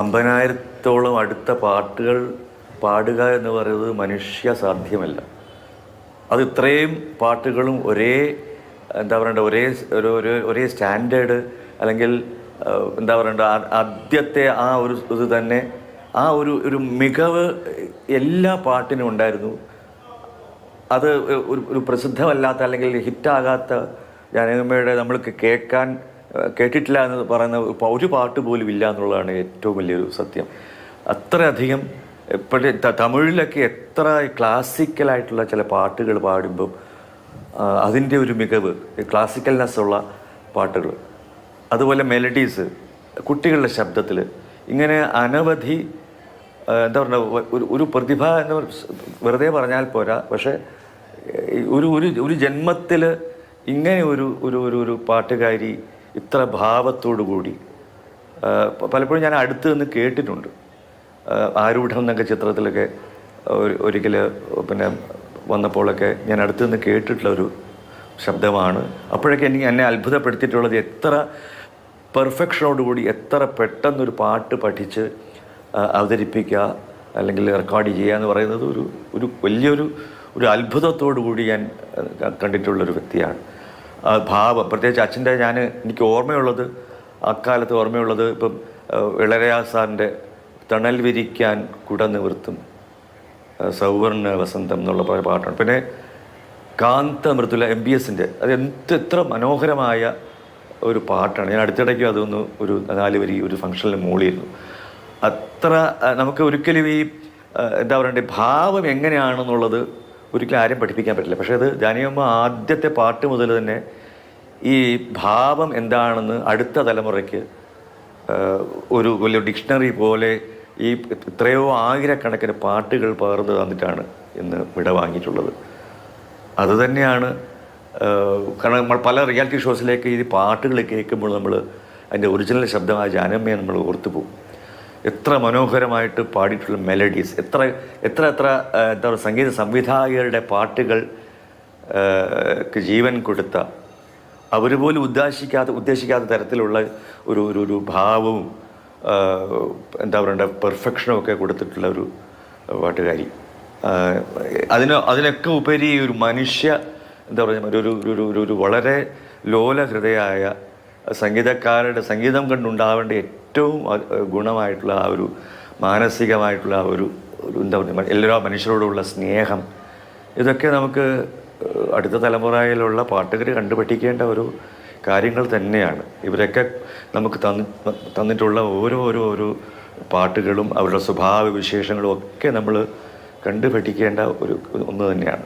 50,000-ഓളം അടുത്ത പാട്ടുകൾ പാടുക എന്ന് പറയുന്നത് മനുഷ്യ സാധ്യമല്ല. അത് ഇത്രയും പാട്ടുകളും ഒരേ എന്താ പറയണ്ട ഒരേ സ്റ്റാൻഡേർഡ് അല്ലെങ്കിൽ എന്താ പറയണ്ട ആദ്യത്തെ ആ ഒരു ഇത് തന്നെ ആ ഒരു മികവ് എല്ലാ പാട്ടിനും ഉണ്ടായിരുന്നു. അത് ഒരു പ്രസിദ്ധമല്ലാത്ത അല്ലെങ്കിൽ ഹിറ്റാകാത്ത ജാനകിയമ്മയുടെ നമ്മൾക്ക് കേട്ടിട്ടില്ല എന്ന് പറയുന്ന ഒരു പാട്ട് പോലും ഇല്ല എന്നുള്ളതാണ് ഏറ്റവും വലിയൊരു സത്യം. അത്രയധികം ഇപ്പോഴത്തെ തമിഴിലൊക്കെ എത്ര ക്ലാസിക്കലായിട്ടുള്ള ചില പാട്ടുകൾ പാടുമ്പം അതിൻ്റെ ഒരു മികവ്, ക്ലാസിക്കൽനെസ് ഉള്ള പാട്ടുകൾ, അതുപോലെ മെലഡീസ്, കുട്ടികളുടെ ശബ്ദത്തിൽ, ഇങ്ങനെ അനവധി എന്താ പറയുക ഒരു പ്രതിഭ എന്ന് വെറുതെ പറഞ്ഞാൽ പോരാ. പക്ഷേ ഒരു ജന്മത്തിൽ ഇങ്ങനെ ഒരു പാട്ടുകാരി ഇത്ര ഭാവത്തോടു കൂടി പലപ്പോഴും ഞാൻ അടുത്ത് നിന്ന് കേട്ടിട്ടുണ്ട്. ആരൂഢം എന്നൊക്കെ ചിത്രത്തിലൊക്കെ ഒരിക്കൽ പിന്നെ വന്നപ്പോഴൊക്കെ ഞാൻ അടുത്ത് നിന്ന് കേട്ടിട്ടുള്ള ഒരു ശബ്ദമാണ്. അപ്പോഴൊക്കെ എന്നെ അത്ഭുതപ്പെടുത്തിയിട്ടുള്ളത് എത്ര പെർഫെക്ഷനോടുകൂടി എത്ര പെട്ടെന്നൊരു പാട്ട് പഠിച്ച് അവതരിപ്പിക്കുക അല്ലെങ്കിൽ റെക്കോർഡ് ചെയ്യുക എന്ന് പറയുന്നത് ഒരു വലിയൊരു അത്ഭുതത്തോടു കൂടി ഞാൻ കണ്ടിട്ടുള്ളൊരു വ്യക്തിയാണ്. ഭാവം പ്രത്യേകിച്ച് അച്ഛൻ്റെ എനിക്ക് ഓർമ്മയുള്ളത്, അക്കാലത്ത് ഓർമ്മയുള്ളത് ഇപ്പം ഇളയരാജ സാറിൻ്റെ തണൽ വിരിക്കാൻ കുട നിവർത്തും സൗവർണ്ണ വസന്തം എന്നുള്ള പാട്ടാണ്. പിന്നെ കാന്തമൃദുല MBSൻ്റെ അത് എത്ര മനോഹരമായ ഒരു പാട്ടാണ്. ഞാൻ അടുത്തിടയ്ക്കും അതൊന്ന് ഒരു 4 വരി ഒരു ഫംഗ്ഷനിൽ മൂളിയിരുന്നു. അത്ര നമുക്ക് ഒരിക്കലും ഈ എന്താ പറയണ്ടേ ഭാവം എങ്ങനെയാണെന്നുള്ളത് ഒരിക്കലും ആരും പഠിപ്പിക്കാൻ പറ്റില്ല. പക്ഷേ അത് ജാനകിയമ്മ ആദ്യത്തെ പാട്ട് മുതൽ തന്നെ ഈ ഭാവം എന്താണെന്ന് അടുത്ത തലമുറയ്ക്ക് ഒരു വലിയ ഡിക്ഷണറി പോലെ ഈ എത്രയോ ആയിരക്കണക്കിന് പാട്ടുകൾ പകർന്നു തന്നിട്ടാണ് ഇന്ന് വിട വാങ്ങിയിട്ടുള്ളത്. അതുതന്നെയാണ് കാരണം നമ്മൾ പല റിയാലിറ്റി ഷോസിലേക്ക് ഈ പാട്ടുകൾ കേൾക്കുമ്പോൾ നമ്മൾ അതിൻ്റെ ഒറിജിനൽ ശബ്ദമായ ജാനകിയമ്മയെ നമ്മൾ ഓർത്തുപോകും. എത്ര മനോഹരമായിട്ട് പാടിയിട്ടുള്ള മെലഡീസ്, എത്ര എന്താ പറയുക സംഗീത സംവിധായകരുടെ പാട്ടുകൾ ജീവൻ കൊടുത്ത, അവർ പോലും ഉദ്ദേശിക്കാത്ത തരത്തിലുള്ള ഒരു ഭാവവും എന്താ പറയണ്ട പെർഫെക്ഷനും ഒക്കെ കൊടുത്തിട്ടുള്ള ഒരു പാട്ടുകാരി. അതിനൊക്കെ ഉപരി ഒരു മനുഷ്യ എന്താ പറയുക ഒരു വളരെ ലോലഹൃദയായ സംഗീതക്കാരുടെ സംഗീതം കണ്ടുണ്ടാവേണ്ട ഏറ്റവും ഗുണമായിട്ടുള്ള ആ ഒരു മാനസികമായിട്ടുള്ള ആ ഒരു എന്താ പറയുക എല്ലാ മനുഷ്യരോടുള്ള സ്നേഹം, ഇതൊക്കെ നമുക്ക് അടുത്ത തലമുറയിലുള്ള പാട്ടുകാർ കണ്ടുപഠിക്കേണ്ട ഒരു കാര്യങ്ങൾ തന്നെയാണ്. ഇവരൊക്കെ നമുക്ക് തന്നിട്ടുള്ള ഓരോ പാട്ടുകളും അവരുടെ സ്വഭാവ വിശേഷങ്ങളും ഒക്കെ നമ്മൾ കണ്ടുപഠിക്കേണ്ട ഒന്ന് തന്നെയാണ്.